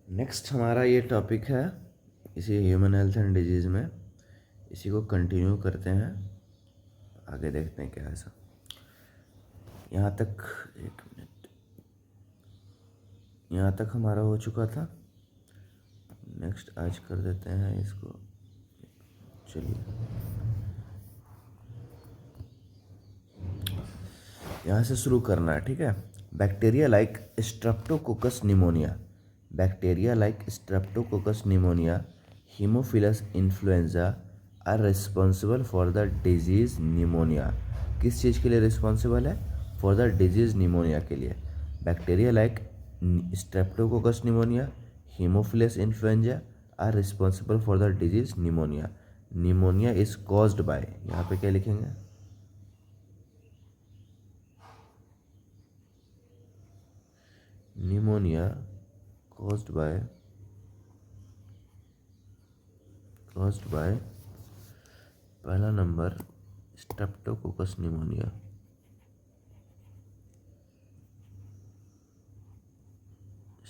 Next हमारा ये topic है इसी ह्यूमन हेल्थ एंड डिजीज़ में। इसी को कंटिन्यू करते हैं, आगे देखते हैं क्या है ऐसा। यहाँ तक एक मिनट, यहाँ तक हमारा हो चुका था। नेक्स्ट आज कर देते हैं इसको। चलिए यहाँ से शुरू करना है, ठीक है। Bacteria like streptococcus pneumoniae, bacteria like streptococcus pneumoniae, haemophilus influenzae are responsible for the disease pneumonia. किस चीज़ के लिए रिस्पॉन्सिबल है? फॉर द डिजीज़ निमोनिया के लिए। Bacteria like streptococcus pneumoniae, haemophilus influenzae are responsible for the disease pneumonia. Pneumonia is caused by, यहाँ पे क्या लिखेंगे? निमोनिया caused by पहला नंबर स्ट्रेप्टोकोकस निमोनिया,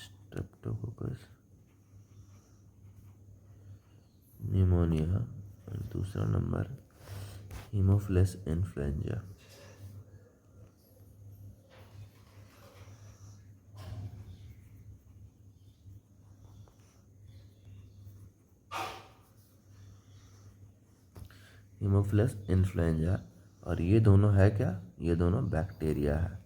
स्ट्रेप्टोकोकस निमोनिया, और दूसरा नंबर हीमोफिलस इन्फ्लुएंजा। हीमोफिलस इन्फ्लुएंजा, और ये दोनों है क्या? ये दोनों बैक्टीरिया है।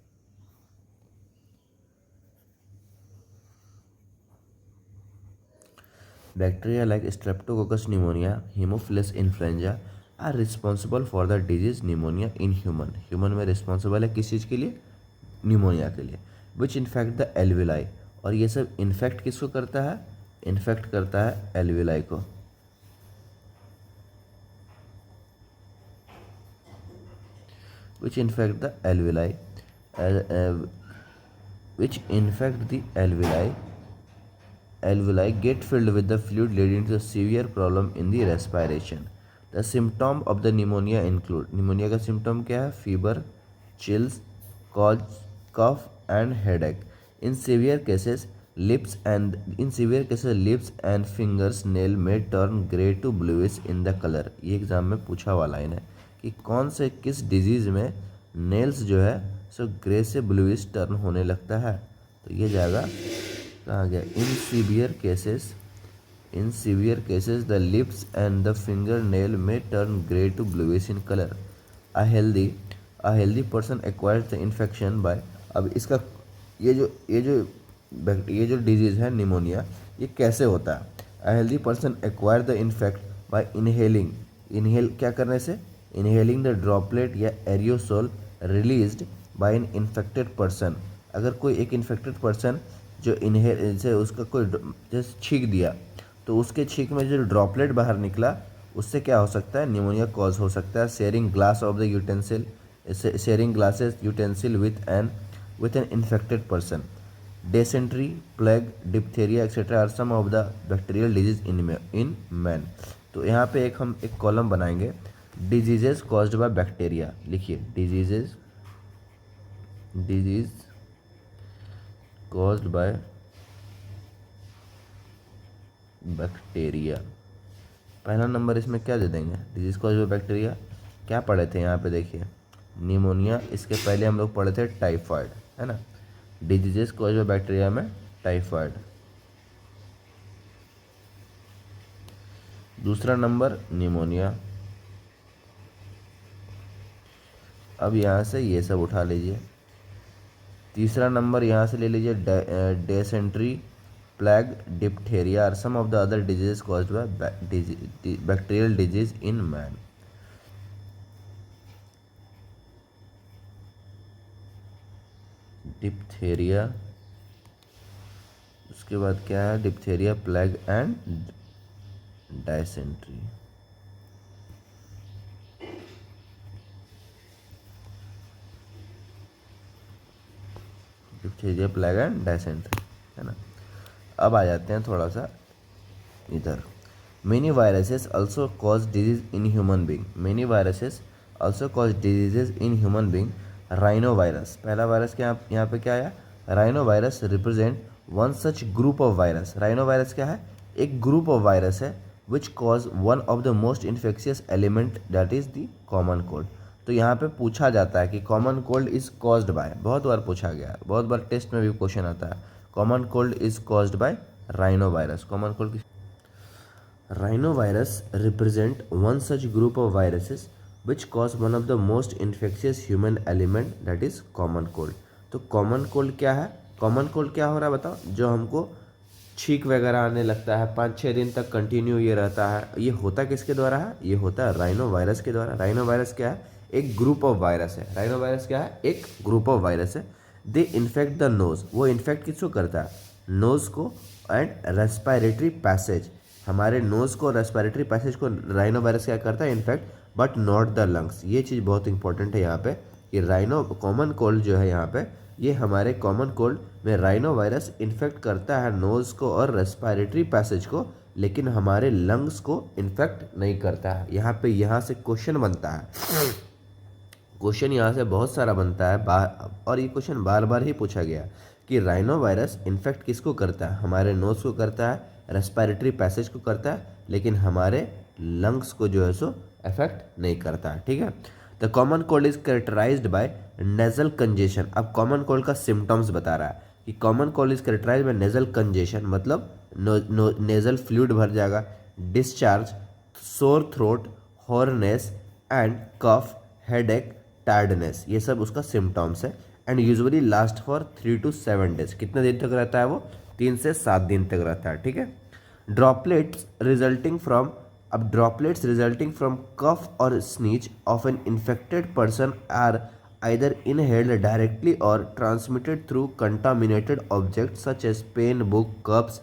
Bacteria like streptococcus pneumoniae, haemophilus influenzae are responsible for the disease pneumonia in human. Human में रिस्पॉन्सिबल है किस चीज़ के लिए? निमोनिया के लिए। विच इन्फेक्ट द एल्विलाई, और ये सब इन्फेक्ट किसको करता है? इन्फेक्ट करता है एल्विलाई को। which infect the alveoli, which infect the alveoli get filled with the fluid leading to a severe problem in the respiration. The symptom of the pneumonia include, pneumonia का symptom क्या है? fever, chills, cough and headache. In severe cases lips and fingers nail may turn grey to bluish in the color. ये exam में पूछा हुआ line है कि कौन से किस डिजीज़ में नेल्स जो है सो ग्रे से ब्लूइश टर्न होने लगता है। तो ये जाएगा कहाँ गया? In severe cases the lips and the finger nail में turn grey to bluish in colour. A healthy person acquires the infection by, अब इसका ये जो डिजीज़ है निमोनिया, ये कैसे होता है? A healthy person acquire the infect by inhale क्या करने से? इनहेलिंग द ड्रॉपलेट या aerosol released by an infected person. अगर कोई एक इन्फेक्टेड पर्सन जो इनहेल से उसका कोई जैसे छींक दिया, तो उसके छींक में जो ड्रॉपलेट बाहर निकला, उससे क्या हो सकता है? निमोनिया कॉज हो सकता है। Sharing glasses utensil with an infected person. Dysentery, plague, diphtheria etc. are some of the bacterial disease in man. तो यहाँ पे हम एक कॉलम बनाएंगे, डिजीजेज कॉज्ड बाय बैक्टीरिया। लिखिए डिजीज कॉज्ड बाय बैक्टीरिया। पहला नंबर इसमें क्या दे देंगे? Disease caused by bacteria. क्या पढ़े थे यहाँ पे? देखिए निमोनिया, इसके पहले हम लोग पढ़े थे टाइफाइड, है ना। डिजीजेस कॉज्ड बाय बैक्टीरिया में टाइफाइड। दूसरा नंबर निमोनिया। अब यहाँ से ये सब उठा लीजिए। तीसरा नंबर यहाँ से ले लीजिए dysentery, plague, diphtheria are some of the other diseases caused by bacterial disease in man. Diphtheria, उसके बाद क्या है? Diphtheria, plague and dysentery. Diphtheria, plague and dysentery, है ना। अब आ जाते हैं थोड़ा सा इधर। Many viruses also cause disease in human being. Many viruses also cause diseases in human being. Rhinovirus, पहला वायरस क्या यहाँ पे क्या आया? Rhinovirus represent one such group of virus. Rhino virus क्या है? एक ग्रुप ऑफ वायरस है which cause one of the most infectious element that is the common cold. तो यहाँ पे पूछा जाता है कि common cold is caused bye, बहुत बार पूछा गया है, बहुत बार टेस्ट में भी क्वेश्चन आता है, common cold is caused bye rhino virus. Common cold, rhinovirus represent one such group of viruses which cause one of the most infectious human element that is common cold। तो common cold क्या है? common cold क्या हो रहा है बताओ? जो हमको छींक वगैरह आने लगता है, 5-6 दिन तक कंटिन्यू ये रहता है, ये होता किसके द्वारा है? ये होता है राइनो वायरस के द्वारा। राइनो वायरस क्या है? एक ग्रुप ऑफ वायरस है। राइनो वायरस क्या है? एक ग्रुप ऑफ वायरस है। दे इन्फेक्ट द नोज, वो इन्फेक्ट किसको करता है? नोज को एंड रेस्पिरेटरी पैसेज, हमारे नोज़ को, रेस्पिरेटरी पैसेज को राइनो वायरस क्या करता है? In fact, but not the lungs. ये चीज़ बहुत इंपॉर्टेंट है यहाँ पे कि राइनो कॉमन कोल्ड जो है यहाँ पे, ये हमारे कॉमन कोल्ड में राइनो वायरस इन्फेक्ट करता है नोज़ को और रेस्पिरेटरी पैसेज को, लेकिन हमारे लंग्स को इन्फेक्ट नहीं करता है। यहाँ से क्वेश्चन बनता है, क्वेश्चन यहाँ से बहुत सारा बनता है और ये क्वेश्चन बार बार ही पूछा गया कि राइनो वायरस इन्फेक्ट किसको करता है? हमारे नोज़ को करता है, रेस्पिरेटरी पैसेज को करता है, लेकिन हमारे लंग्स को जो है सो अफेक्ट नहीं करता है। ठीक है। The common cold is characterised by nasal congestion. अब कॉमन कोल्ड का सिम्टम्स बता रहा है कि common cold is characterised by nasal congestion, मतलब नेजल फ्लूइड भर जाएगा, discharge, sore throat, hoarseness and cough, headache, tiredness, ये सब उसका सिम्टम्स है। And usually last for 3 to 7 days। कितने दिन तक रहता है वो? 3 से 7 दिन तक रहता है। ठीक है। ड्रॉपलेट्स रिजल्टिंग फ्रॉम, अब ड्रॉपलेट्स रिजल्टिंग फ्रॉम कफ और sneeze of an infected person are either inhaled directly or transmitted through contaminated objects such as pen, book, cups,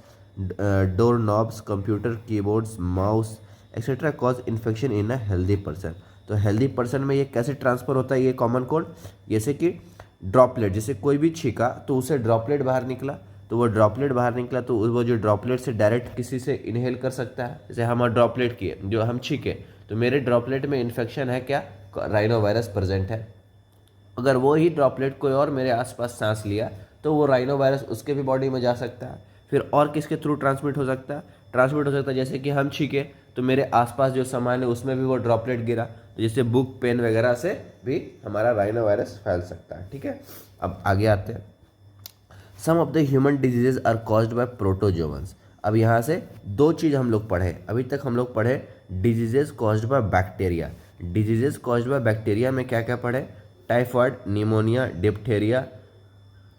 doorknobs, computer keyboards, mouse etc. cause infection in a healthy person। तो healthy person में ये कैसे transfer होता है ये common cold? जैसे कि droplet, जैसे कोई भी छींका तो उसे ड्रॉपलेट बाहर निकला, तो वो ड्रॉपलेट बाहर निकला तो वो जो ड्रॉपलेट से डायरेक्ट किसी से इनहेल कर सकता है। जैसे हम ड्रॉपलेट किए, जो हम छींके, तो मेरे ड्रॉपलेट में इन्फेक्शन है क्या? राइनो वायरस प्रेजेंट है। अगर वो ही ड्रॉपलेट कोई और मेरे आसपास सांस लिया तो वो राइनो वायरस उसके भी बॉडी में जा सकता है। फिर और किसके थ्रू ट्रांसमिट हो सकता है? ट्रांसमिट हो सकता है जैसे कि हम छींके तो मेरे आसपास जो सामान है उसमें भी वो ड्रॉपलेट गिरा, तो जैसे बुक, पेन वगैरह से भी हमारा राइनो वायरस फैल सकता है। ठीक है। अब आगे आते हैं। Some of the human diseases are caused by protozoans. अब यहाँ से दो चीज़ हम लोग पढ़े, अभी तक हम लोग पढ़े diseases caused by bacteria. Diseases caused by bacteria में क्या क्या पढ़े? Typhoid, pneumonia, diphtheria,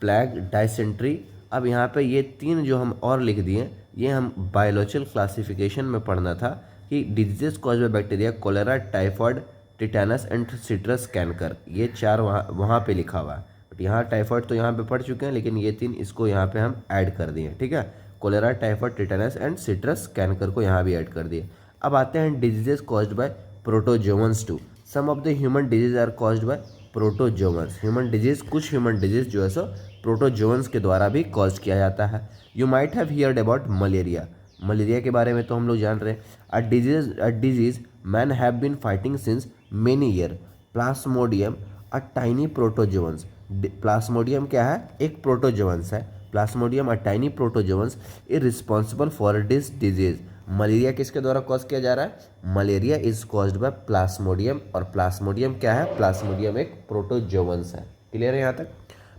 plague, dysentery. अब यहाँ पे ये 3 जो हम और लिख दिए, ये हम बायोलॉजिकल क्लासिफिकेशन में पढ़ना था कि diseases caused by bacteria, cholera, typhoid, tetanus and citrus canker, ये 4 वहाँ पे लिखा हुआ है। बट यहाँ टाइफॉइड तो यहाँ पे पढ़ चुके हैं, लेकिन ये 3 इसको यहाँ पे हम ऐड कर दिए। ठीक है। Cholera, typhoid, tetanus and citrus canker को यहाँ भी ऐड कर दिए। अब आते हैं diseases caused by protozoans too. Some of the human disease are caused by protozoans. Human disease, कुछ ह्यूमन डिजीज जो है सो प्रोटोजोअन्स के द्वारा भी कॉज किया जाता है। You might have heard about malaria. Malaria के बारे में तो हम लोग जान रहे हैं। A disease man have been fighting since many year. Plasmodium a tiny protozoans. Plasmodium क्या है? एक प्रोटोजोअन्स है। Plasmodium a tiny protozoans is responsible for this disease. Malaria किसके द्वारा कॉज किया जा रहा है? Malaria is caused by plasmodium. और प्लाज्मोडियम क्या है? प्लाज्मोडियम एक प्रोटोजोअन्स है। क्लियर है यहाँ तक?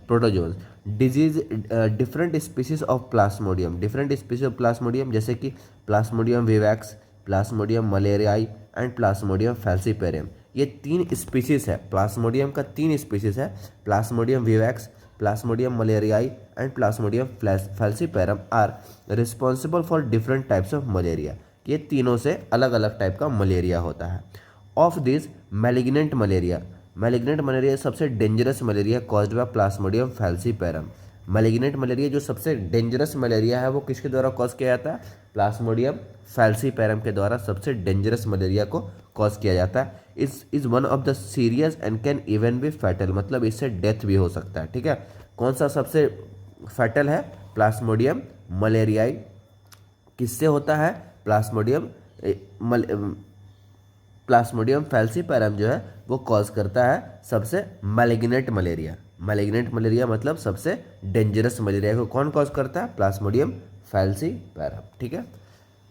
Protozoans. Disease, different species of plasmodium. Different species of plasmodium जैसे कि plasmodium vivax, plasmodium malariae and plasmodium falciparum. ये 3 स्पीसीज है। प्लाज्मोडियम का 3 स्पीसीज है, plasmodium vivax, plasmodium malariae and plasmodium falciparum are responsible for different types of malaria. ये तीनों से अलग अलग टाइप का मलेरिया होता है। Of this malignant malaria, malignant malaria सबसे dangerous malaria caused by plasmodium falciparum. Malignant malaria जो सबसे डेंजरस मलेरिया है वो किसके द्वारा कॉज किया जाता है? प्लाज्मोडियम फैल्सीपेरम के द्वारा सबसे डेंजरस मलेरिया को कॉज किया जाता है। Is one of the serious and can even be fatal, मतलब इससे डेथ भी हो सकता है। ठीक है। कौन सा सबसे फैटल है? प्लाज्मोडियम मलेरियाई। किससे होता है? प्लाज्मोडियम फैल्सीपेरम जो है वो कॉज करता है सबसे मैलिग्नेंट मलेरिया। मैलिग्नेंट मलेरिया मतलब सबसे डेंजरस मलेरिया को कौन कॉज करता है? Plasmodium falciparum. ठीक है,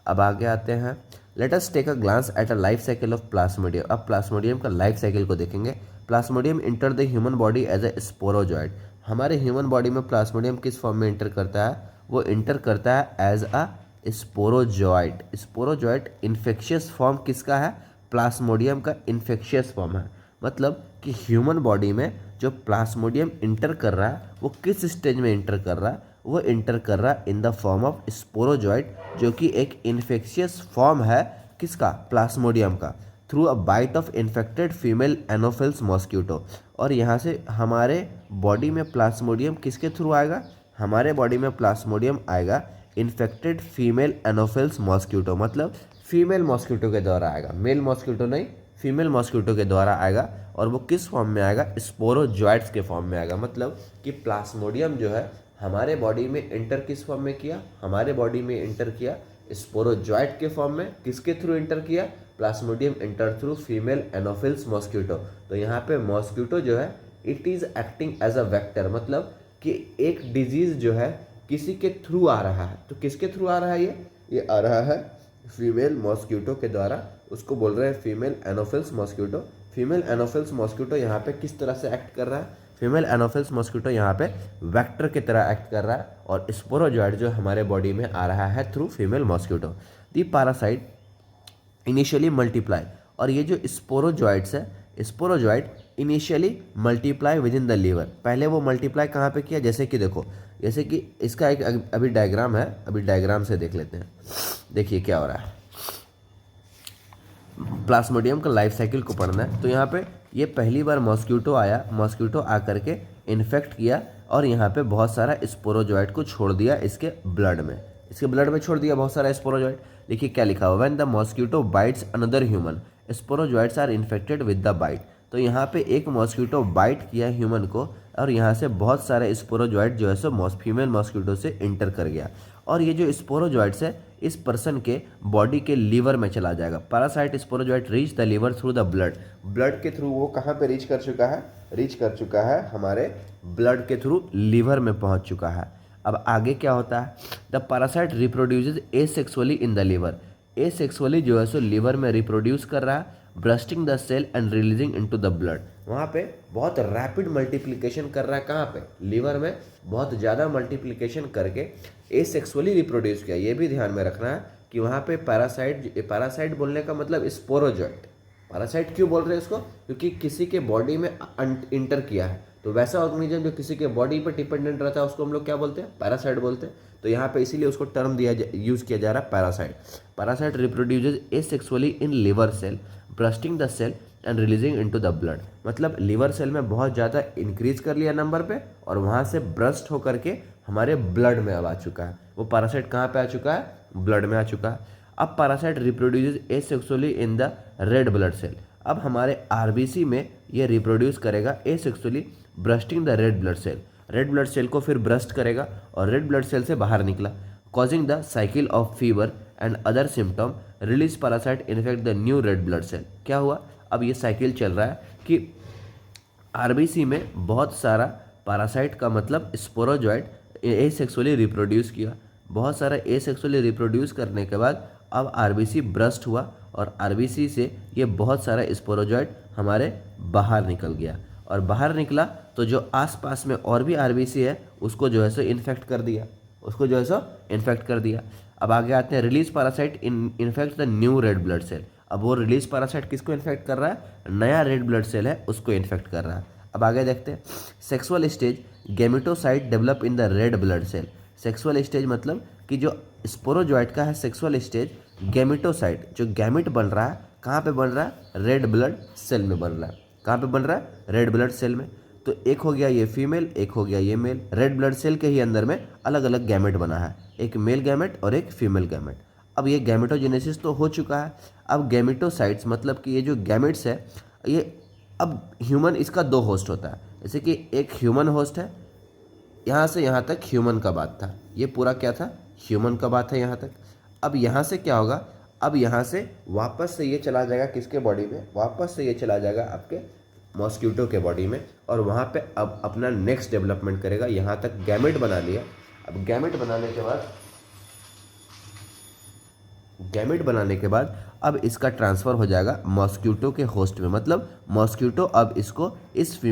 अब आगे आते हैं। Let us take a glance at a life cycle of plasmodium. अब प्लाज्मोडियम का लाइफ साइकिल को देखेंगे। Plasmodium enter the human body as a sporozoite. हमारे ह्यूमन बॉडी में प्लाज्मोडियम किस फॉर्म में इंटर करता है? वो इंटर करता है as a sporozoite. Sporozoite infectious form किसका है? प्लाज्मोडियम का इन्फेक्शियस फॉर्म है। मतलब कि ह्यूमन बॉडी में जो प्लाज्मोडियम इंटर कर रहा है वो किस स्टेज में इंटर कर रहा है? वो इंटर कर रहा है in the form of sporozoite, जो कि एक इन्फेक्शियस फॉर्म है किसका? प्लाज्मोडियम का, through a bite of infected female anopheles mosquito. और यहाँ से हमारे बॉडी में प्लाज्मोडियम किसके थ्रू आएगा? हमारे बॉडी में प्लाज्मोडियम आएगा इन्फेक्टेड फीमेल एनोफिल्स मॉस्क्यूटो, मतलब फीमेल मॉस्क्यूटो के द्वारा आएगा, मेल मॉस्क्यूटो नहीं, फीमेल मॉस्क्यूटो के द्वारा आएगा। और वो किस फॉर्म में आएगा? स्पोरोजॉइड्स के फॉर्म में आएगा। मतलब कि प्लाज्मोडियम जो है हमारे बॉडी में इंटर किस फॉर्म में किया? हमारे बॉडी में इंटर किया स्पोरोजॉइड के फॉर्म में। किसके थ्रू इंटर किया? Plasmodium enter through female anopheles mosquito. तो यहाँ पे मॉस्क्यूटो जो है it is acting as a vector, मतलब कि एक डिजीज जो है किसी के थ्रू आ रहा है। तो किसके थ्रू आ रहा है? ये आ रहा है फीमेल मॉस्क्यूटो के द्वारा। उसको बोल रहे हैं female anopheles mosquito. Female anopheles mosquito यहाँ पे किस तरह से एक्ट कर रहा है? फीमेल एनोफिल्स मॉस्क्यूटो यहाँ पे वेक्टर की तरह एक्ट कर रहा है, और स्पोरोजॉइड जो हमारे बॉडी में आ रहा है through female mosquito. The parasite initially multiply. और ये जो स्पोरोजॉइड्स है, sporozoite initially multiply within the liver. पहले वो मल्टीप्लाई कहाँ पे किया? जैसे कि देखो, जैसे कि इसका एक अभी डायग्राम है, अभी डायग्राम से देख लेते हैं। देखिए क्या हो रहा है। प्लाज्मोडियम का लाइफ साइकिल को पढ़ना है। तो यहाँ पे ये पहली बार मॉस्क्यूटो आया, मॉस्क्यूटो आकर के इन्फेक्ट किया और यहाँ पे बहुत सारा स्पोरोजॉइड को छोड़ दिया इसके ब्लड में, इसके ब्लड में छोड़ दिया बहुत सारा स्पोरोजॉइड। देखिए क्या लिखा हुआ, when the mosquito bites another human sporozoites are infected with the bite. तो यहाँ पे एक मॉस्क्यूटो बाइट किया ह्यूमन को और यहाँ से बहुत सारे स्पोरोजॉइड जो है सो फीमेल मॉस्क्यूटो से इंटर कर गया, और ये जो स्पोरोजॉइड्स है इस पर्सन के बॉडी के लीवर में चला जाएगा। Parasite sporozoite reach the liver through the blood. Blood के थ्रू वो कहाँ पे रीच कर चुका है? रीच कर चुका है हमारे ब्लड के थ्रू लीवर में पहुँच चुका है। अब आगे क्या होता है? The parasite reproduces asexually in the liver. Asexually जो है सो लीवर में रिप्रोड्यूस कर रहा है, bursting the cell and releasing into the blood. वहाँ पे बहुत रैपिड मल्टीप्लिकेशन कर रहा है। कहाँ पे? लीवर में बहुत ज़्यादा मल्टीप्लिकेशन करके एसेक्सुअली रिप्रोड्यूस किया। ये भी ध्यान में रखना है कि वहाँ पे पैरासाइट बोलने का मतलब स्पोरोजॉइट। पैरासाइट क्यों बोल रहे हैं इसको? क्योंकि किसी के बॉडी में इंटर किया है। तो वैसा ऑर्गेनिज्म जो किसी के बॉडी पर डिपेंडेंट रहता है उसको हम लोग क्या बोलते हैं? पैरासाइट बोलते हैं। तो यहाँ पे इसीलिए उसको टर्म यूज किया जा रहा है parasite. Parasite reproduces asexually in liver cell, bursting the cell and releasing into the blood. मतलब लीवर सेल में बहुत ज़्यादा इंक्रीज कर लिया नंबर पे और वहाँ से ब्रस्ट होकर के हमारे ब्लड में अब आ चुका है। वो पैरासाइट कहाँ पे आ चुका है? ब्लड में आ चुका है। अब parasite reproduces asexually in the red blood cell. अब हमारे आरबीसी में ये रिप्रोड्यूस करेगा asexually, bursting the red blood cell. Red blood cell को फिर ब्रस्ट करेगा और रेड ब्लड सेल से बाहर निकला, causing the cycle of fever and other symptom, release parasite infect the new red blood cell. क्या हुआ? अब ये साइकिल चल रहा है कि आरबीसी में बहुत सारा पैरासाइट का मतलब स्पोरोजॉइड एसेक्सुअली रिप्रोड्यूस किया। बहुत सारा एसेक्सुअली रिप्रोड्यूस करने के बाद अब आरबीसी ब्रस्ट हुआ और आरबीसी से ये बहुत सारा स्पोरोजॉइड हमारे बाहर निकल गया, और बाहर निकला तो जो आसपास में और भी आरबीसी है उसको जो है सो इन्फेक्ट कर दिया, उसको जो है सो इन्फेक्ट कर दिया। अब आगे आते हैं, release parasite infect the new red blood cell. अब वो रिलीज पैरासाइट किसको इन्फेक्ट कर रहा है? नया रेड ब्लड सेल है उसको इन्फेक्ट कर रहा है। अब आगे देखते हैं, sexual stage gametocyte develop in the red blood cell. Sexual stage मतलब कि जो स्पोरोजॉइड का है सेक्सुअल स्टेज, गैमेटोसाइट जो गैमेट बन रहा है कहाँ पे बन रहा है? रेड ब्लड सेल में बन रहा है। कहाँ पे बन रहा है? रेड ब्लड सेल में। तो एक हो गया ये फीमेल, एक हो गया ये मेल। रेड ब्लड सेल के ही अंदर में अलग अलग गैमेट बना है, एक मेल गैमेट और एक फीमेल गैमेट। अब ये गैमेटोजेनेसिस तो हो चुका है। अब गैमेटोसाइट्स मतलब कि ये जो गैमेट्स है ये, अब ह्यूमन इसका दो होस्ट होता है। जैसे कि एक ह्यूमन होस्ट है, यहाँ से यहाँ तक ह्यूमन का बात था, ये पूरा क्या था? ह्यूमन का बात है यहाँ तक। अब यहाँ से क्या होगा? अब यहाँ से वापस से ये चला जाएगा किसके बॉडी में? वापस से ये चला जाएगा आपके मॉस्क्यूटो के बॉडी में, और वहाँ पे अब अपना नेक्स्ट डेवलपमेंट करेगा। यहाँ तक गैमेट बना लिया। अब गैमेट बनाने के बाद अब इसका ट्रांसफ़र हो जाएगा मॉस्क्यूटो के होस्ट में। मतलब मॉस्क्यूटो अब इसको इस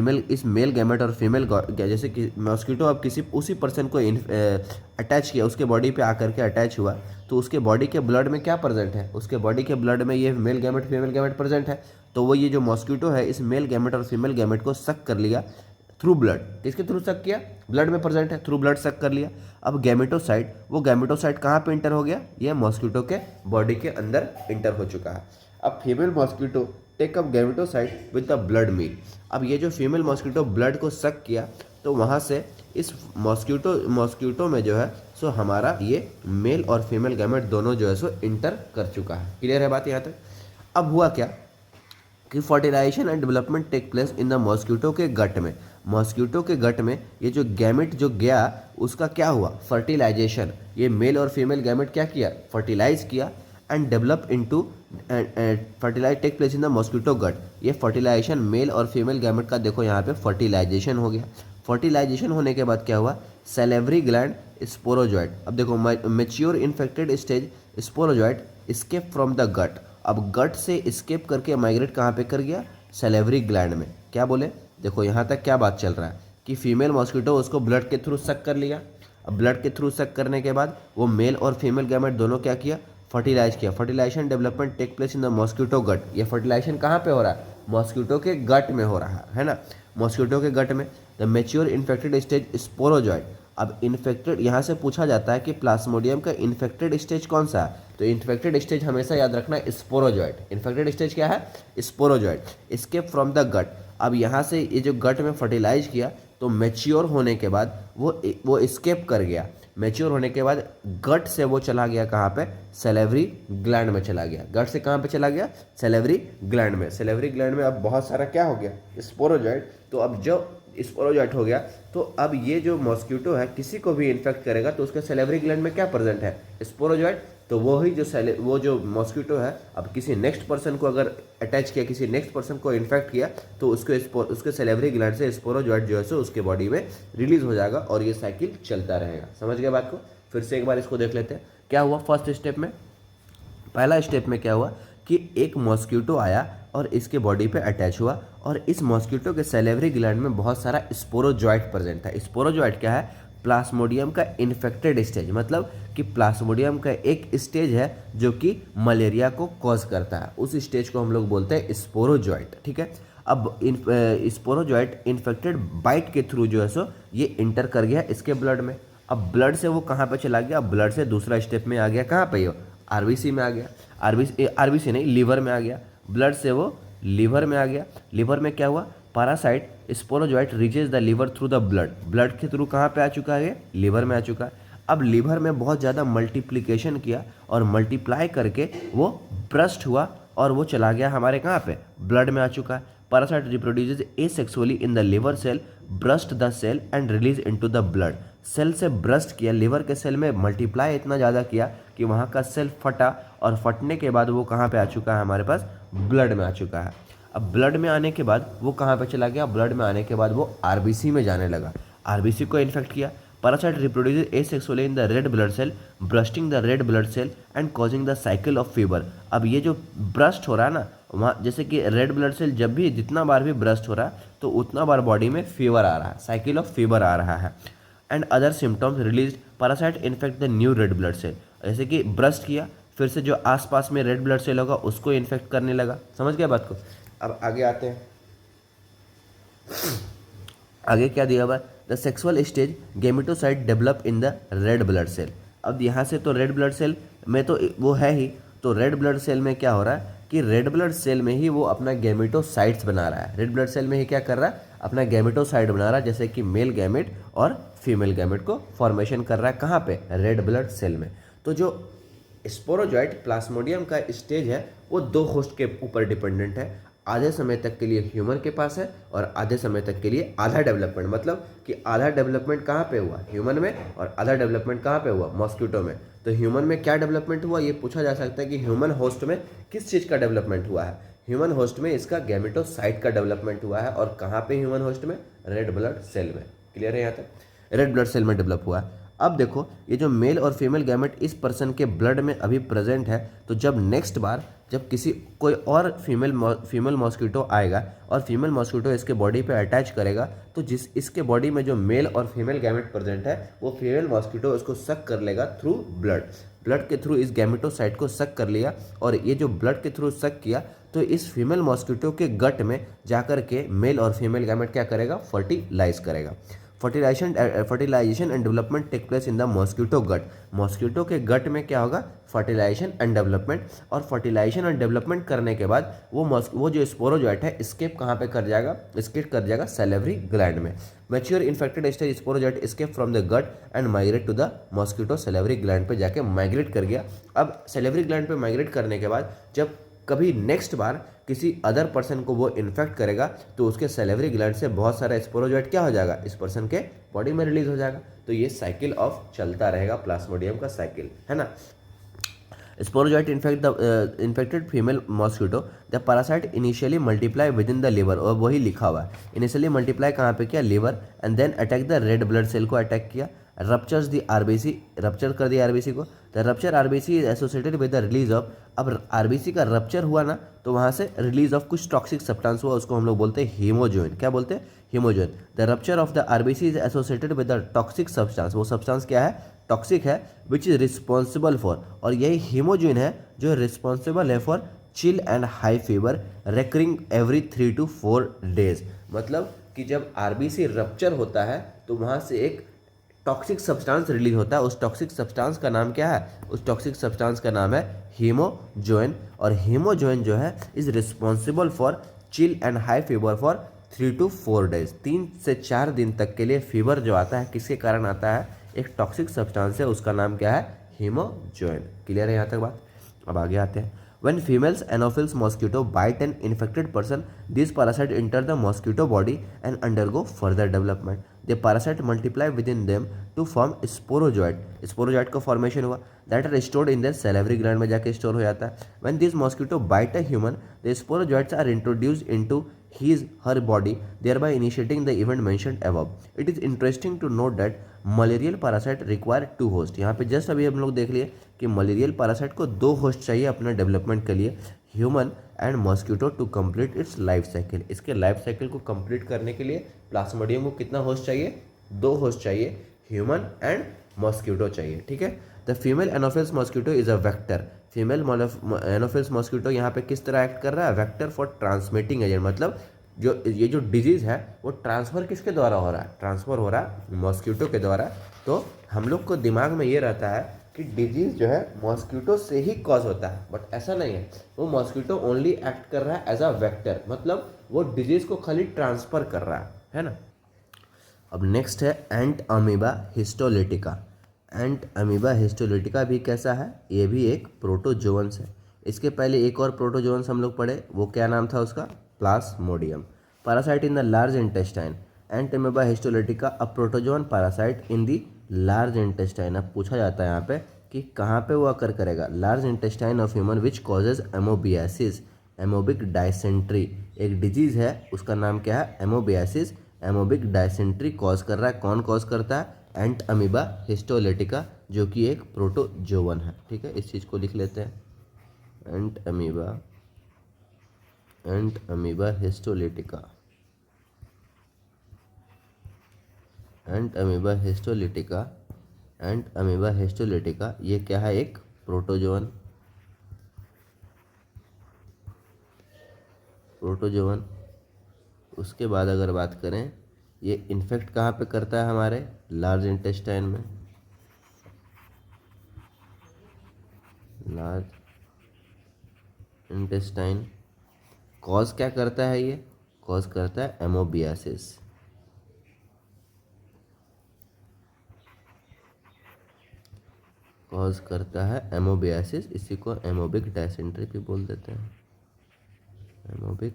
मेल गैमेट और फीमेल, जैसे कि मॉस्क्यूटो अब किसी उसी पर्सन को अटैच किया, उसके बॉडी पे आकर के अटैच हुआ, तो उसके बॉडी के ब्लड में क्या प्रेजेंट है, उसके बॉडी के ब्लड में ये male gamete female gamete present है। तो वो ये जो मॉस्क्यूटो है इस मेल गैमेट और फीमेल गैमेट को सक कर लिया थ्रू ब्लड। किसके थ्रू सक किया? ब्लड में प्रेजेंट है, थ्रू ब्लड सक कर लिया। अब गैमेटोसाइट, वो गैमेटोसाइट कहाँ पे इंटर हो गया? ये मॉस्क्यूटो के बॉडी के अंदर इंटर हो चुका है। अब female mosquito take up gametocyte with the blood meal. अब ये जो फीमेल मॉस्क्यूटो ब्लड को सक किया, तो वहाँ से इस मॉस्क्यूटो में जो है सो हमारा ये मेल और फीमेल गैमेट दोनों जो है सो इंटर कर चुका है। क्लियर है बात यहाँ तक? अब हुआ क्या कि fertilization and development take place in the mosquito के गट में। मॉस्क्यूटो के गट में ये जो गैमेट जो गया उसका क्या हुआ? फर्टिलाइजेशन। ये मेल और फीमेल गैमेट क्या किया? फर्टिलाइज किया and develop into fertilise take place in the mosquito gut. ये फर्टिलाइजेशन मेल और फीमेल गैमेट का देखो यहाँ पे फर्टिलाइजेशन हो गया। फर्टिलाइजेशन होने के बाद क्या हुआ? Salivary gland sporozoite. अब देखो mature infected stage sporozoite escape from the gut. अब गट से स्केप करके माइग्रेट कहाँ पे कर गया? सेलेवरी ग्लैंड में। क्या बोले? देखो यहाँ तक क्या बात चल रहा है कि फीमेल मॉस्क्यूटो उसको ब्लड के थ्रू सक कर लिया। अब ब्लड के थ्रू सक करने के बाद वो मेल और फीमेल गैमेट दोनों क्या किया? फर्टिलाइज किया। Fertilisation development take place in the mosquito gut. ये फर्टिलाइजेशन कहाँ पे हो रहा है? मॉस्क्यूटो के गट में हो रहा है ना, मॉस्क्यूटो के गट में। The mature infected stage sporozoite. अब इन्फेक्टेड यहाँ से पूछा जाता है कि प्लाज्मोडियम का इन्फेक्टेड स्टेज कौन सा है? तो इन्फेक्टेड स्टेज हमेशा याद रखना है स्पोरोजॉइट। इन्फेक्टेड स्टेज क्या है? Sporozoite. Escape from the gut. अब यहाँ से ये जो गट में फर्टिलाइज किया तो मैच्योर होने के बाद वो एस्केप कर गया। मैच्योर होने के बाद गट से वो चला गया कहाँ पे? सेलेवरी ग्लैंड में चला गया। गट से कहाँ पे चला गया? सेलेवरी ग्लैंड में। सेलेवरी ग्लैंड में अब बहुत सारा क्या हो गया? स्पोरोजॉइट। तो अब जो स्पोरोजॉइट हो गया, तो अब ये जो मॉस्क्यूटो है किसी को भी इन्फेक्ट करेगा तो उसके सेलेवरी ग्लैंड में क्या प्रेजेंट है? स्पोरोजॉइट। तो वो जो मॉस्क्यूटो है अब किसी नेक्स्ट पर्सन को अगर अटैच किया, किसी नेक्स्ट पर्सन को इन्फेक्ट किया, तो उसके सेलेवरी ग्लैंड से स्पोरोजॉइट जो है सो उसके बॉडी में रिलीज हो जाएगा और ये साइकिल चलता रहेगा। समझ गए बात को? फिर से एक बार इसको देख लेते हैं। क्या हुआ फर्स्ट स्टेप में? पहला स्टेप में क्या हुआ कि एक मॉस्क्यूटो आया और इसके बॉडी पे अटैच हुआ, और इस मॉस्क्यूटो के सेलेवरी ग्लैंड में बहुत सारा स्पोरोजॉइट प्रेजेंट था। स्पोरोजॉइट क्या है? प्लाज्मोडियम का इन्फेक्टेड स्टेज। मतलब कि प्लाज्मोडियम का एक स्टेज है जो कि मलेरिया को कॉज करता है, उस स्टेज को हम लोग बोलते हैं स्पोरोजॉइट। ठीक है। अब स्पोरोजॉइट इन्फेक्टेड बाइट के थ्रू जो है सो ये इंटर कर गया इसके ब्लड में। अब ब्लड से वो कहाँ पे चला गया? ब्लड से दूसरा स्टेप में आ गया। कहाँ पे? ये आरबीसी में आ गया। आरबीसी नहीं, लीवर में आ गया। ब्लड से वो लीवर में आ गया। लीवर में क्या हुआ? Parasite sporozoite reaches the liver through the blood. Blood के थ्रू कहाँ पे आ चुका है? लीवर में आ चुका है। अब लीवर में बहुत ज़्यादा मल्टीप्लिकेशन किया और मल्टीप्लाई करके वो ब्रस्ट हुआ और वो चला गया हमारे कहाँ पे? ब्लड में आ चुका है। Parasite reproduces asexually in the liver cell, burst the cell and release into the blood. Cell से ब्रस्ट किया, लिवर के सेल में मल्टीप्लाई इतना ज़्यादा किया कि वहाँ का सेल फटा, और फटने के बाद वो कहाँ पे आ चुका है? हमारे पास ब्लड में आ चुका है। अब ब्लड में आने के बाद वो कहाँ पे चला गया? ब्लड में आने के बाद वो आरबीसी में जाने लगा। आरबीसी को इन्फेक्ट किया। Parasite reproduces asexually in the red blood cell, bursting the red blood cell and causing the cycle of fever. अब ये जो ब्रस्ट हो रहा है ना, वहाँ जैसे कि रेड ब्लड सेल जब भी जितना बार भी ब्रस्ट हो रहा है तो उतना बार बॉडी में फीवर आ रहा है, साइकिल ऑफ फीवर आ रहा है। And other symptoms release parasite infect the new red blood cell. जैसे कि ब्रस्ट किया, फिर से जो आसपास में रेड ब्लड सेल होगा उसको इन्फेक्ट करने लगा। समझ गया बात को? अब आगे आते हैं। आगे क्या दिया हुआ? The sexual stage gametocyte develop in the red blood cell. अब यहाँ से तो रेड ब्लड सेल में तो वो है ही, तो रेड ब्लड सेल में क्या हो रहा है कि रेड ब्लड सेल में ही वो अपना गैमेटोसाइट्स बना रहा है। रेड ब्लड सेल में ही क्या कर रहा है? अपना गैमेटोसाइट बना रहा है, जैसे कि मेल गैमेट और फीमेल गैमेट को फॉर्मेशन कर रहा है। कहाँ पे? रेड ब्लड सेल में। तो जो स्पोरोजॉइट प्लाज्मोडियम का स्टेज है वो दो होस्ट के ऊपर डिपेंडेंट है। आधे समय तक के लिए ह्यूमन के पास है और आधे समय तक के लिए आधा डेवलपमेंट, मतलब कि आधा डेवलपमेंट कहाँ पे हुआ? ह्यूमन में, और आधा डेवलपमेंट कहाँ पे हुआ? मॉस्क्यूटो में। तो ह्यूमन में क्या डेवलपमेंट हुआ ये पूछा जा सकता है कि ह्यूमन होस्ट में किस चीज़ का डेवलपमेंट हुआ है। ह्यूमन होस्ट में इसका गैमेटोसाइट का डेवलपमेंट हुआ है, और कहाँ पे ह्यूमन होस्ट में, रेड ब्लड सेल में। क्लियर है यहाँ तक, रेड ब्लड सेल में डेवलप हुआ है। अब देखो ये जो मेल और फीमेल गैमेट इस पर्सन के ब्लड में अभी प्रेजेंट है, तो जब नेक्स्ट बार जब किसी कोई और फीमेल मॉस्किटो आएगा और फीमेल मॉस्किटो इसके बॉडी पे अटैच करेगा, तो जिस इसके बॉडी में जो मेल और फीमेल गैमेट प्रेजेंट है वो फीमेल मॉस्किटो उसको सक कर लेगा थ्रू ब्लड के थ्रू इस गैमेटोसाइट को सक कर लिया, और ये जो ब्लड के थ्रू सक किया तो इस फीमेल मॉस्किटो के गट में जाकर के मेल और फीमेल गैमेट क्या करेगा, फर्टिलाइज करेगा। Fertilization and development take place in the mosquito gut. Mosquito के गट में क्या होगा, फर्टिलाइजेशन एंड डेवलपमेंट, और फर्टिलाइजेशन एंड डेवलपमेंट करने के बाद वो जो स्पोरोजोइट है स्केप कहाँ पे कर जाएगा, स्केप कर जाएगा सैलिवरी ग्लैंड में। Mature infected stage sporozoite escape from the gut and migrate to the mosquito salivary gland पे जाके माइग्रेट कर गया। अब सैलिवरी ग्लैंड पे माइग्रेट करने के बाद जब कभी नेक्स्ट बार किसी अदर पर्सन को वो इन्फेक्ट करेगा तो उसके सैलिवरी ग्लैंड से बहुत सारा स्पोरोजोइट क्या हो जाएगा, इस पर्सन के बॉडी में रिलीज हो जाएगा। तो ये साइकिल ऑफ चलता रहेगा, प्लाज्मोडियम का साइकिल है ना। Sporozoite infected female mosquito, the parasite initially multiply within the liver, और वही लिखा हुआ है, इनिशियली मल्टीप्लाई कहाँ पे किया, liver, and then attack the red blood cell को अटैक किया, रप्चर्स दी आरबीसी, रप्चर कर दिया आरबीसी को। The rupture RBC is associated with the release of, अब आरबीसी का रप्चर हुआ ना तो वहाँ से रिलीज ऑफ कुछ टॉक्सिक सब्सटेंस हुआ, उसको हम लोग बोलते हैं हीमोजोइन। क्या बोलते हैं, hemozoin. The rupture of the RBC is associated with the toxic substance, वो सब्सटेंस क्या है, टॉक्सिक है, विच इज रिस्पॉन्सिबल फॉर, और यही हीमोजोइन है जो रिस्पॉन्सिबल है for chill and high fever recurring every 3 to 4 days। मतलब कि जब आरबीसी रप्चर होता है तो वहाँ से एक टॉक्सिक सब्सटेंस रिलीज होता है, उस टॉक्सिक सब्सटेंस का नाम क्या है, उस टॉक्सिक सब्सटेंस का नाम है हीमोजोइन, और हीमोजोइन जो है is responsible for chill and high fever for 3 to 4 days। 3 से 4 दिन तक के लिए फीवर जो आता है किसके कारण आता है, एक टॉक्सिक सब्सटेंस है, उसका नाम क्या है, हीमोजोइन। क्लियर है यहाँ तक बात। अब आगे आते हैं। When females Anopheles mosquito bite an infected person, these parasites enter the mosquito body and undergo further development. The parasite multiply within them to form sporozoid. Sporozoid का formation हुआ that are stored in their salivary gland में जाके store हो जाता है। When these mosquito bite a human, the sporozoids are introduced into her body, thereby initiating the event mentioned above. It is interesting to note that malarial parasite require 2 host. यहाँ पे just अभी हम लोग देख लिए कि मलेरियल पैरासाइट को 2 host चाहिए अपने डेवलपमेंट के लिए, human and mosquito to complete its life cycle. इसके लाइफ साइकिल को कंप्लीट करने के लिए प्लाज्मोडियम को कितना होस्ट चाहिए, 2 होस्ट चाहिए, ह्यूमन एंड मॉस्किटो चाहिए। ठीक है। The female Anopheles mosquito is a vector. Female Anopheles mosquito यहाँ पे किस तरह एक्ट कर रहा है, वेक्टर फॉर ट्रांसमिटिंग एजेंट। मतलब जो ये जो डिजीज़ है वो ट्रांसफ़र किसके द्वारा हो रहा है, ट्रांसफ़र हो रहा है मॉस्किटो के द्वारा। तो हम लोग को दिमाग में ये रहता है कि डिजीज़ जो है मॉस्किटो से ही कॉज होता है, बट ऐसा नहीं है। वो मॉस्किटो ओनली एक्ट कर रहा है एज अ वेक्टर, मतलब वो डिजीज़ को खाली ट्रांसफ़र कर रहा है ना। अब नेक्स्ट है एंट अमीबा हिस्टोलिटिका। एंट अमीबा हिस्टोलिटिका भी कैसा है, ये भी एक प्रोटोजोअन्स है। इसके पहले एक और प्रोटोजोअन्स हम लोग पढ़े, वो क्या नाम था उसका, Plasmodium. Parasite in the large intestine. Ant amoeba histolytica a protozoan parasite in the large intestine. अब पूछा जाता है यहाँ पे कि कहाँ पे वो अकर करेगा, large intestine of human which causes एमोबियासिस, amoebic dysentery. एक डिजीज़ है उसका नाम क्या है, एमोबियासिस, एमोबिक डायसेंट्री कॉज कर रहा है। कौन कॉज करता है, एंट अमीबा हिस्टोलिटिका, जो कि एक प्रोटोजोवन है। ठीक है, इस चीज़ को लिख लेते हैं, एंट अमीबा हिस्टोलिटिका। एंट अमीबा हिस्टोलिटिका ये क्या है, एक प्रोटोजोवन। उसके बाद अगर बात करें, ये इन्फेक्ट कहाँ पे करता है, हमारे लार्ज इंटेस्टाइन में। लार्ज इंटेस्टाइन कॉज क्या करता है, ये कॉज करता है एमोबियासिस। कॉज करता है एमोबियासिस, इसी को एमोबिक डायसेंट्री भी बोल देते हैं, एमोबिक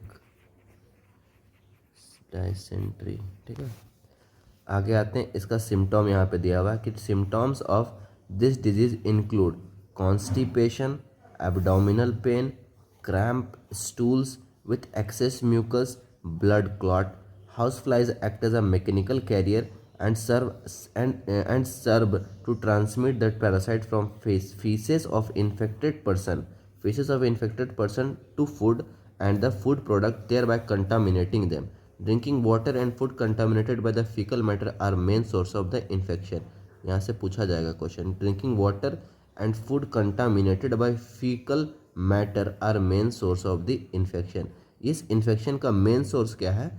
डायसेंट्री। ठीक है, आगे आते हैं। इसका सिम्टॉम यहाँ पे दिया हुआ है कि symptoms of this disease include constipation, abdominal pain, cramp, stools with excess mucus, blood clot. Houseflies act as a mechanical carrier and serve to transmit that parasite from feces of infected person to food and the food product, thereby contaminating them. Drinking water and food contaminated by the fecal matter are main source of the infection. यहाँ से पूछा जाएगा question, drinking water and food contaminated by faecal matter are main source of the infection. इस infection का main source क्या है?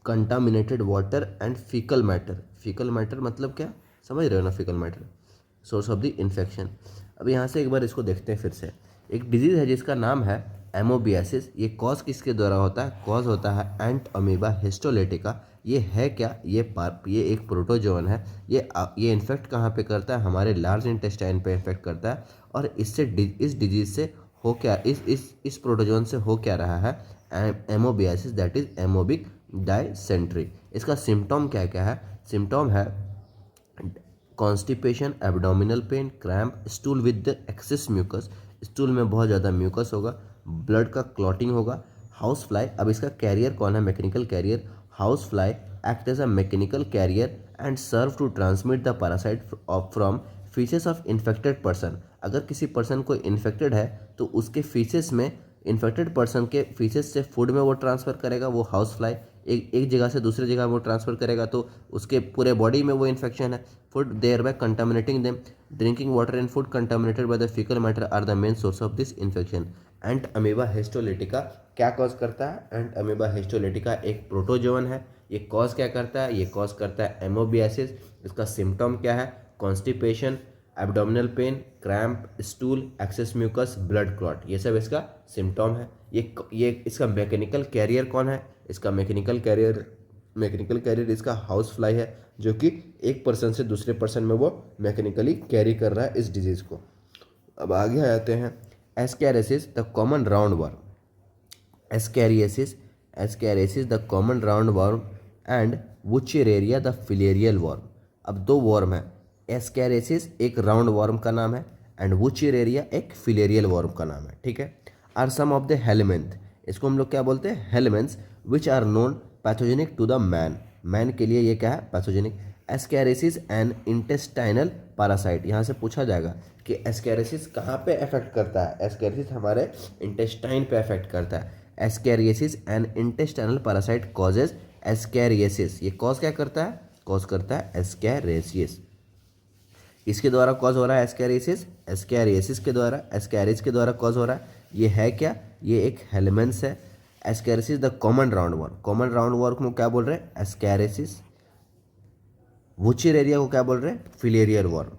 Contaminated water and faecal matter. Faecal matter मतलब क्या, समझ रहे हो ना? Faecal matter source of the infection. अब यहाँ से एक बार इसको देखते हैं फिर से। एक डिजीज़ है जिसका नाम है एमोबियासिस। ये कॉज किसके द्वारा होता है? कॉज होता है एंट अमीबा हिस्टोलेटिका। ये है क्या? ये एक प्रोटोजोन है। ये इन्फेक्ट कहाँ पे करता है? हमारे लार्ज इंटेस्टाइन पे इन्फेक्ट करता है। और इस डिजीज से हो क्या, इस प्रोटोजोन से हो क्या रहा है? Amoebiasis, that is amoebic dysentery. इसका सिम्टोम क्या क्या है? सिम्टोम है constipation, abdominal pain, cramp, stool with excess mucus. Stool में बहुत ज़्यादा म्यूकस होगा, ब्लड का क्लॉटिंग होगा। हाउस फ्लाई, अब इसका कैरियर कौन है? Mechanical carrier. House fly act as a mechanical carrier and serve to transmit the parasite from faeces of infected person. अगर किसी पर्सन को इन्फेक्टेड है तो उसके फीसेस में, इन्फेक्टेड पर्सन के फीसेस से फूड में वो ट्रांसफ़र करेगा, वो हाउस फ्लाई एक जगह से दूसरी जगह वो ट्रांसफ़र करेगा, तो उसके पूरे बॉडी में वो इन्फेक्शन है। Food there by contaminating them. Drinking water and food contaminated by the faecal matter are the main source of this infection. Entamoeba histolytica क्या कॉज करता है? एंट अमीबा हिस्टोलिटिका एक प्रोटोजोन है। ये cause क्या करता है? ये कॉज करता है एमोबियासिस। इसका सिम्टम क्या है? Constipation, abdominal pain, cramp, stool, excess mucus, blood clot, ये सब इसका सिम्टम है। ये इसका मैकेनिकल कैरियर कौन है? इसका मैकेनिकल कैरियर इसका हाउस फ्लाई है, जो कि एक पर्सन से दूसरे पर्सन में वो मैकेनिकली कैरी कर रहा है इस डिजीज़ को। अब आगे आ जाते हैं ascariasis the common round worm. Ascariasis the common round worm and wuchereria the filarial worm. अब दो वर्म है, एस्कैरियासिस एक राउंड वर्म का नाम है एंड वुचेरेरिया एक फिलेरियल वर्म का नाम है, ठीक है। Are some of the helminth, इसको हम लोग क्या बोलते हैं? Helminths which are known pathogenic to the man के लिए ये क्या है? Pathogenic. Ascariasis and intestinal parasite, यहाँ से पूछा जाएगा कि एस्कैरियासिस कहाँ पे अफेक्ट करता है? एस्कैरियासिस हमारे इंटेस्टाइन पे अफेक्ट करता है। Ascariasis and intestinal parasite causes ascariasis. ये कॉज क्या करता है? कॉज करता है एस्कैरियासिस। इसके द्वारा कॉज हो रहा है एस्कैरियासिस, एस्कैरियासिस के द्वारा, एस्कैरिस के द्वारा कॉज हो रहा है। ये है क्या? ये एक हेलमेंट्स है। Ascariasis the common round worm, common round worm को क्या बोल रहे हैं? एस्कैरियासिस। वुचेरेरिया को क्या बोल रहे हैं? फिलेरियल वर्म,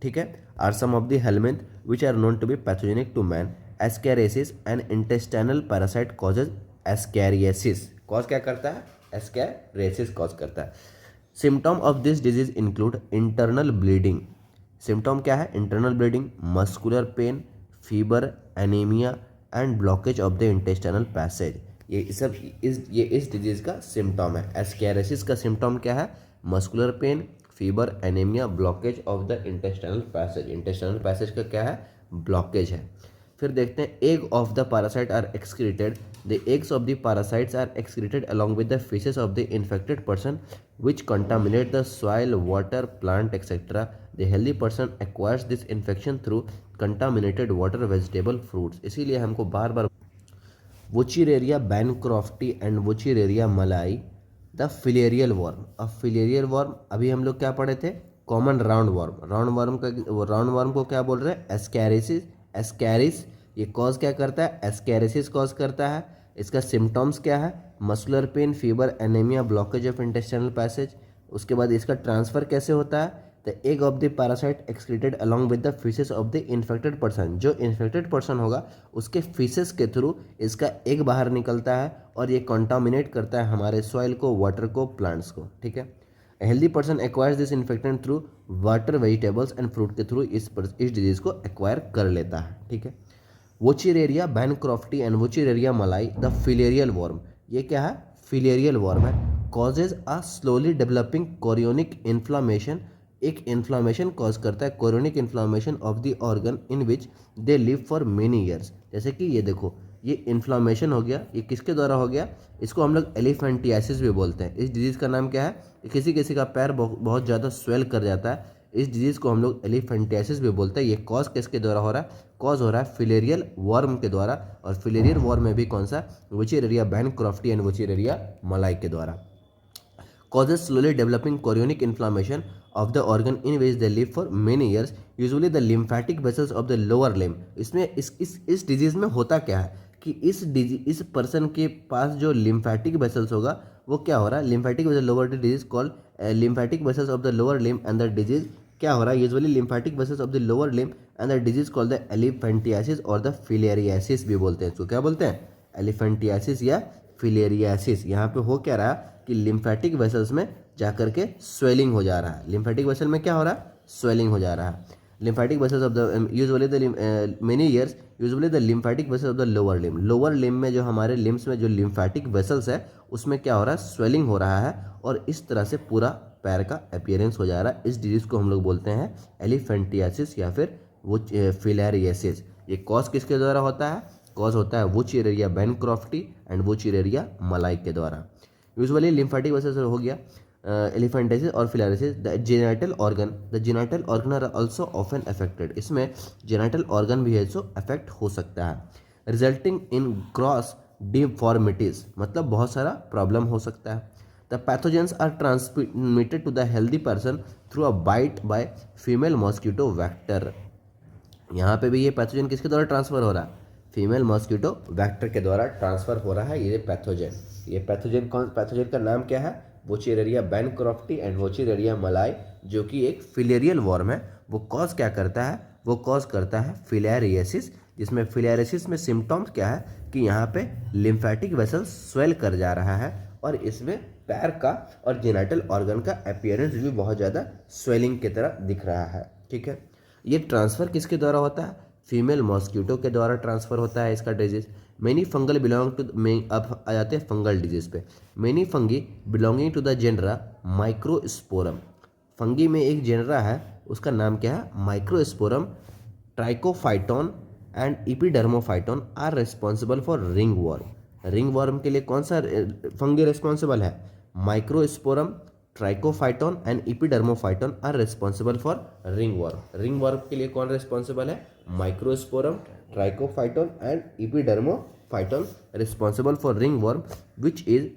ठीक है। Are some of the helminth which are known to be pathogenic to man. Ascariasis and intestinal parasite causes ascariasis. Cause क्या करता है? एस्कैरियासिस कॉज करता है। Symptom of this disease include internal bleeding. Symptom क्या है? Internal bleeding, muscular pain, fever, anaemia and blockage of the intestinal passage. ये इस disease का सिम्टम है। एस्कैरियासिस का सिम्टम क्या है? Muscular pain, fever, anaemia, blockage of the intestinal passage. Intestinal passage का क्या है? ब्लॉकेज है। फिर देखते हैं egg of the parasite are excreted. The eggs of the parasites are excreted along with the faeces of the infected person which contaminate the soil, water, plant, etc. The healthy person acquires this infection through contaminated water, vegetable, fruits. इसीलिए हमको बार बार वुचेरेरिया bancrofti and वुचेरेरिया मलाई the filarial worm. अब filarial worm अभी हम लोग क्या पढ़े थे? Common round worm. Round worm को क्या बोल रहे हैं? एस्कैरियासिस। एस्कैरिस ये कॉज क्या करता है? एस्कैरियासिस कॉज करता है। इसका सिम्टम्स क्या है? Muscular pain, fever, anaemia, blockage of intestinal passage. उसके बाद इसका ट्रांसफर कैसे होता है? The egg of the parasite excreted along with the faeces of the infected person. जो इन्फेक्टेड पर्सन होगा उसके फीसेस के थ्रू इसका एग बाहर निकलता है और ये कॉन्टामिनेट करता है हमारे सॉइल को, वाटर को, प्लांट्स को, ठीक है। Healthy person acquires this infectant through water, vegetables and fruit के थ्रू इस डिजीज को एक्वायर कर लेता है, ठीक है। वुचेरेरिया बैनक्रॉफ्टी एंड वुचेरेरिया मलाई द फिलेरियल वर्म। ये क्या है? फिलेरियल वर्म है। Causes a slowly developing chorionic inflammation. एक इन्फ्लामेशन कॉज करता है, chorionic inflammation of the organ in which they live for many years. जैसे कि ये देखो, ये इन्फ्लामेशन हो गया, ये किसके द्वारा हो गया, इसको हम लोग एलिफेंटियासिस भी बोलते हैं। इस डिजीज़ का नाम क्या है, किसी किसी का पैर बहुत ज़्यादा स्वेल कर जाता है, इस डिजीज़ को हम लोग एलिफेंटियासिस भी बोलते हैं। ये कॉज किसके द्वारा हो रहा है, कॉज हो रहा है फिलेरियल वर्म के द्वारा, और फिलेरियल वर्म में भी कौन सा, वुचेरेरिया बैनक्रॉफ्टी एंड वुचेरेरिया मलाई के द्वारा। Causes slowly developing chorionic inflammation of the organ in which they live for many years, usually the lymphatic vessels of the lower limb। इसमें इस डिजीज में होता क्या है कि इस पर्सन के पास जो लिम्फेटिक वेसल्स होगा वो क्या हो रहा है, lymphatic vessel lower disease called lymphatic vessels of the lower limb and the disease क्या हो रहा है, usually lymphatic vessels of the lower limb and the disease called the elephantiasis और द फिलेरियासिस भी बोलते हैं। इसको क्या बोलते हैं, एलिफेंटियासिस या फिलेरियासिस। यहाँ पे हो क्या रहा है कि लिम्फेटिक वेसल्स में जाकर के स्वेलिंग हो जा रहा है, लिम्फेटिक वेसल में क्या हो रहा है, स्वेलिंग हो जा रहा है। Lymphatic vessels of the usually the many years usually the lymphatic vessels of the lower limb में जो हमारे लिम्स में जो लिम्फेटिक वेसल्स है उसमें क्या हो रहा है, स्वेलिंग हो रहा है, और इस तरह से पूरा पैर का अपीयरेंस हो जा रहा है। इस डिजीज़ को हम लोग बोलते हैं एलिफेंटियासिस या फिर वो फिलेरियासिस। ये कॉज किसके द्वारा होता है, कॉज होता है वुचेरेरिया बैनक्रॉफ्टी एंड वुचेरेरिया मलाई के द्वारा। यूजुअली लिम्फेटिक वेसल्स हो गया एलिफेंटियासिस और filariasis. The genital organ are also often affected. इसमें जेनिटल ऑर्गन भी है जो अफेक्ट हो सकता है, रिजल्टिंग इन ग्रॉस डिफॉर्मिटीज, मतलब बहुत सारा प्रॉब्लम हो सकता है। The pathogens are transmitted to the healthy person through a bite by female mosquito vector. यहाँ पे भी ये पैथोजन किसके द्वारा ट्रांसफर हो रहा है, फीमेल मॉस्किटो वेक्टर के द्वारा ट्रांसफर हो रहा है ये पैथोजन। ये पैथोजन का नाम क्या है, वोचेरेरिया बैनक्रॉफ्टी एंड वोचेरेरिया मलाई, जो कि एक फिलेरियल वर्म है। वो कॉज क्या करता है, वो कॉज करता है फिलेरियासिस, जिसमें फिलेरियासिस में सिम्टम्स क्या है कि यहाँ पे लिम्फेटिक वेसल स्वेल कर जा रहा है, और इसमें पैर का और जेनिटल ऑर्गन का अपीयरेंस भी बहुत ज़्यादा स्वेलिंग की तरह दिख रहा है। ठीक है, ये ट्रांसफ़र किसके द्वारा होता है, फीमेल मॉस्किटो के द्वारा ट्रांसफ़र होता है इसका disease. Many fungal belong to, अब आ जाते हैं फंगल डिजीज़ पे। Many fungi belonging to the genera microsporum. Fungi में एक जेनरा है, उसका नाम क्या है, microsporum. Trichophyton and epidermophyton are responsible for ring worm. Ring worm के लिए कौन सा फंगी रिस्पॉन्सिबल है, microsporum, trichophyton and epidermophyton are responsible for ring worm. Ring worm के लिए कौन रिस्पॉन्सिबल है, microsporum, trichophyton and इपिडर्मोफाइटोन responsible for ring worm, which is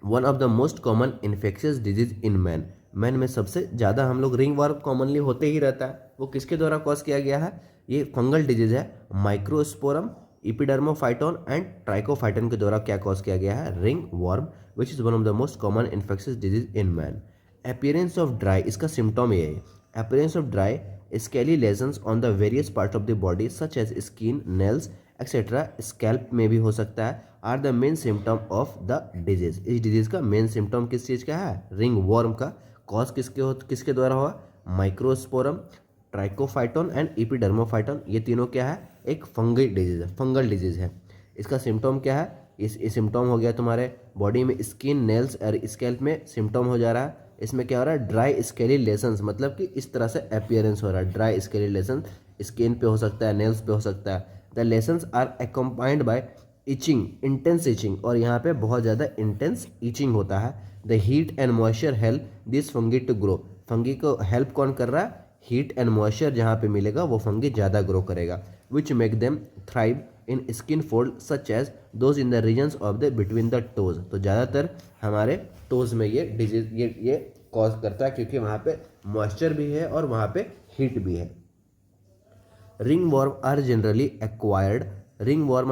one of the most common infectious disease in man. Man में सबसे ज़्यादा हम लोग ring worm commonly होते ही रहता है। वो किसके द्वारा कॉज किया गया है, ये फंगल डिजीज है, माइक्रोस्पोरम, इपिडर्मोफाइटोन एंड ट्राइकोफाइटोन के द्वारा क्या कॉज किया गया है, ringworm, which is one of the most common infectious disease in man. Appearance of dry, इसका सिम्टम ये है, appearance of dry scaly lesions on the various part of the body such as skin, nails etcetera, scalp में भी हो सकता है, are the main symptom of the disease. इस disease का मेन सिम्टम किस चीज़ का है, रिंग वर्म का। कॉज किसके द्वारा हुआ, माइक्रोस्पोरम, ट्राइकोफाइटोन एंड इपिडर्मोफाइटोन, ये तीनों क्या है, एक फंगल डिजीज है, फंगल डिजीज है। इसका सिम्टम क्या है, इस सिम्टम हो गया तुम्हारे बॉडी में स्किन, नेल्स और स्कैल्प में सिम्टम हो जा रहा है। इसमें क्या हो रहा है, ड्राई स्केली लेसन्स, मतलब कि इस तरह से अपीयरेंस हो रहा है, ड्राई स्केली लेसन्स, स्किन पे हो सकता है, नेल्स पे हो सकता है। The lesions are accompanied by itching, intense itching, और यहाँ पे बहुत ज़्यादा इंटेंस इचिंग होता है। The heat and moisture help this fungi to grow. Fungi को हेल्प कौन कर रहा है, हीट एंड मॉइस्चर जहाँ पे मिलेगा वो फंगी ज़्यादा ग्रो करेगा। Which make them thrive in skin fold such as those in the regions of the between the toes. तो ज़्यादातर हमारे टोज में ये डिजीज ये कॉज करता है, क्योंकि वहाँ पे मॉइस्चर भी है और वहाँ पे हीट भी है। Ringworm are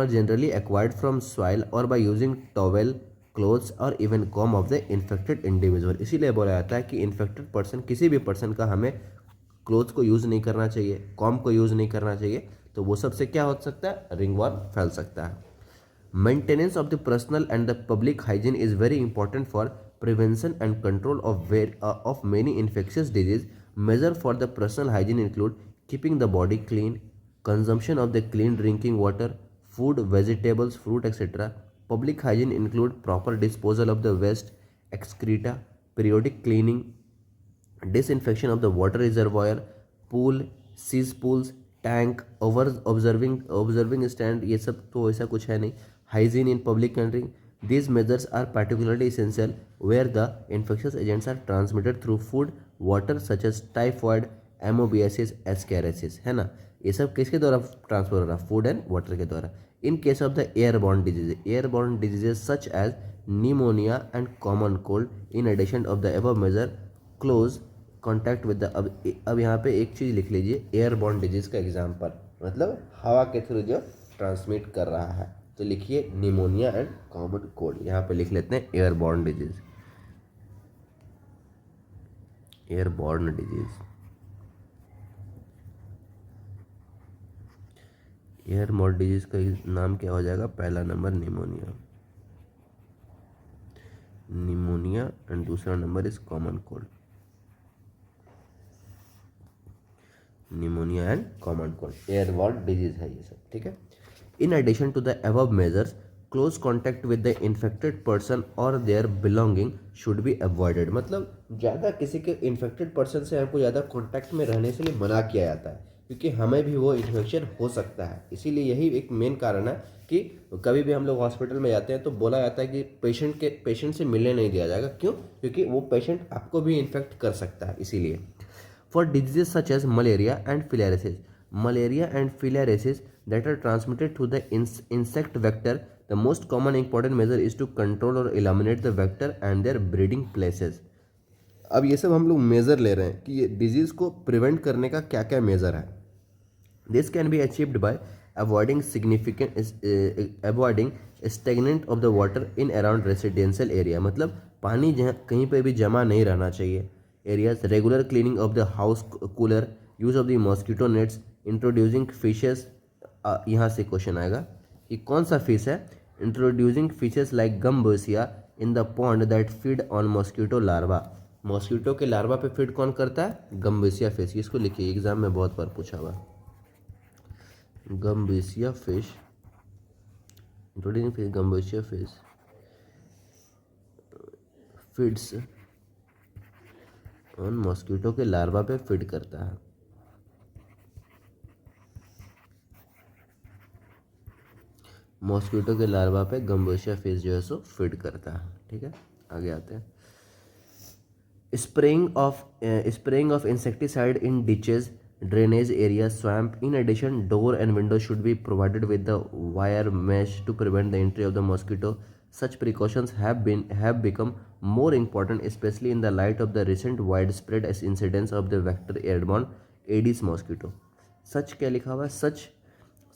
generally acquired from soil or by using towel, clothes or even comb of the infected individual। इसीलिए बोला जाता है कि इन्फेक्टेड पर्सन, किसी भी पर्सन का हमें क्लोथ्स को यूज़ नहीं करना चाहिए, कॉम को यूज़ नहीं करना चाहिए, तो वो सबसे क्या हो सकता है, रिंगवर्म फैल सकता है। Maintenance of the personal and the public hygiene is very important for prevention and control of many infectious diseases. Measures for the personal hygiene include keeping the body clean, consumption of the clean drinking water, food, vegetables, fruit, etc. Public hygiene include proper disposal of the waste, excreta, periodic cleaning, disinfection of the water reservoir, pool, cesspools, tank, over observing stand, ये सब तो ऐसा कुछ है नहीं। Hygiene in public catering, these measures are particularly essential where the infectious agents are transmitted through food, water such as typhoid, amoebiasis, ascariasis, है ना। ये सब किसके द्वारा ट्रांसफर हो रहा है? फूड एंड वाटर के द्वारा। In case of the airborne diseases such as pneumonia and common cold, in addition of the above measure, close contact with the, अब यहाँ पे एक चीज़ लिख लीजिए, एयरबॉर्न डिजीज का एग्जाम्पल, मतलब हवा के थ्रू जो ट्रांसमिट कर रहा है, तो लिखिए निमोनिया एंड कॉमन कोल्ड। यहाँ पे लिख लेते हैं airborne disease, airborne disease. Airborne disease का नाम क्या हो जाएगा? पहला नंबर निमोनिया, निमोनिया एंड दूसरा number is common cold, pneumonia and common cold, airborne disease है ये सब, ठीक है। In addition to the above measures, close contact with the infected person और their belonging should be avoided, मतलब ज़्यादा किसी के इन्फेक्टेड पर्सन से हमको ज़्यादा कॉन्टैक्ट में रहने से लिए मना किया जाता है, क्योंकि हमें भी वो इन्फेक्शन हो सकता है। इसीलिए यही एक मेन कारण है कि कभी भी हम लोग हॉस्पिटल में जाते हैं तो बोला जाता है कि पेशेंट से मिलने नहीं दिया जाएगा। क्यों? क्योंकि वो पेशेंट आपको भी इन्फेक्ट कर सकता है, इसीलिए। For diseases such as malaria and filariasis that are transmitted through the insect vector, the most common important measure is to control or eliminate the vector and their breeding places. अब ये सब हम लोग measure ले रहे हैं कि ये डिजीज़ को प्रिवेंट करने का क्या क्या मेज़र है। This can be achieved by avoiding stagnant of the water in around residential area, मतलब पानी जहाँ कहीं पे भी जमा नहीं रहना चाहिए। Areas, regular cleaning of the house cooler, use of the mosquito nets, introducing fishes, यहाँ से क्वेश्चन आएगा कि कौन सा फिश है? Introducing fishes like gambusia in the pond that feed on mosquito larva, mosquito के लार्वा पे फीड कौन करता है? Gambusia fish. इसको लिखिए, एग्जाम में बहुत बार पूछा हुआ। Gambusia fish, introducing fish, gambusia fish feeds on mosquito के लार्वा पे फीड करता है। मॉस्किटो के लार्वा पे गम्बोसिया फिश जो है सो फीड करता है, ठीक है। आगे आते हैं। Spraying of insecticide in ditches, drainage area, swamp. In addition, door and window should be provided with the wire mesh to prevent the entry of the mosquito. Such precautions have become more important, especially in the light of the recent widespread incidence of the vector airborne Aedes mosquito. Such क्या लिखा हुआ है?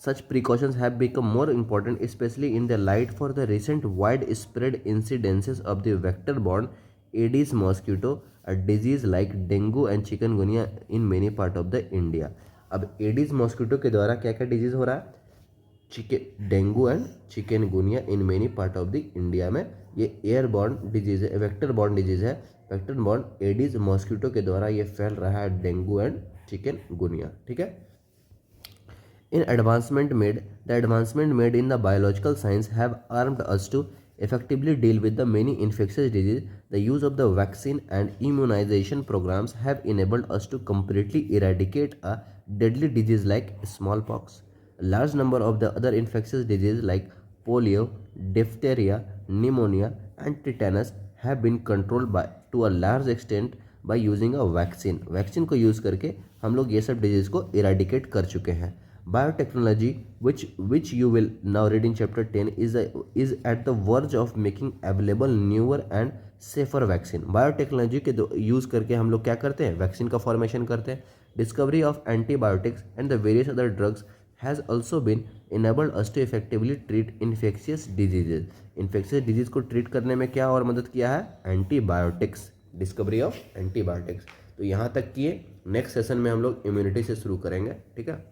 Such precautions have become more important, especially in the light for the recent widespread incidences of the vector-borne Aedes mosquito, a disease like dengue and chikungunya in many part of the India. अब Aedes mosquito के द्वारा क्या क्या disease हो रहा है? Dengue and chikungunya in many part of the India में ये एयरबॉर्न डिजीज है, वेक्टर बॉर्न डिजीज है। वेक्टर बॉर्न एडीज मॉस्किटो के द्वारा ये फैल रहा है, डेंगू एंड चिकनगुनिया, ठीक है। The advancement made in the biological science have armed us to effectively deal with the many infectious diseases. The use of the vaccine and immunization programs have enabled us to completely eradicate a deadly disease like smallpox. A large number of the other infectious diseases like polio, diphtheria, pneumonia, and tetanus have been controlled to a large extent by using a vaccine. Vaccine को use करके हम लोग ये सब disease को eradicate कर चुके हैं। Biotechnology, which you will now read in chapter 10, is at the verge of making available newer and safer vaccine. Biotechnology के यूज़ करके हम लोग क्या करते हैं? वैक्सीन का फॉर्मेशन करते हैं। Discovery of antibiotics and the various other drugs has also been enabled us to effectively treat infectious diseases. infectious disease को ट्रीट करने में क्या और मदद किया है? Antibiotics, discovery of antibiotics. तो यहाँ तक किए, नेक्स्ट सेशन में हम लोग इम्यूनिटी से शुरू करेंगे, ठीक है।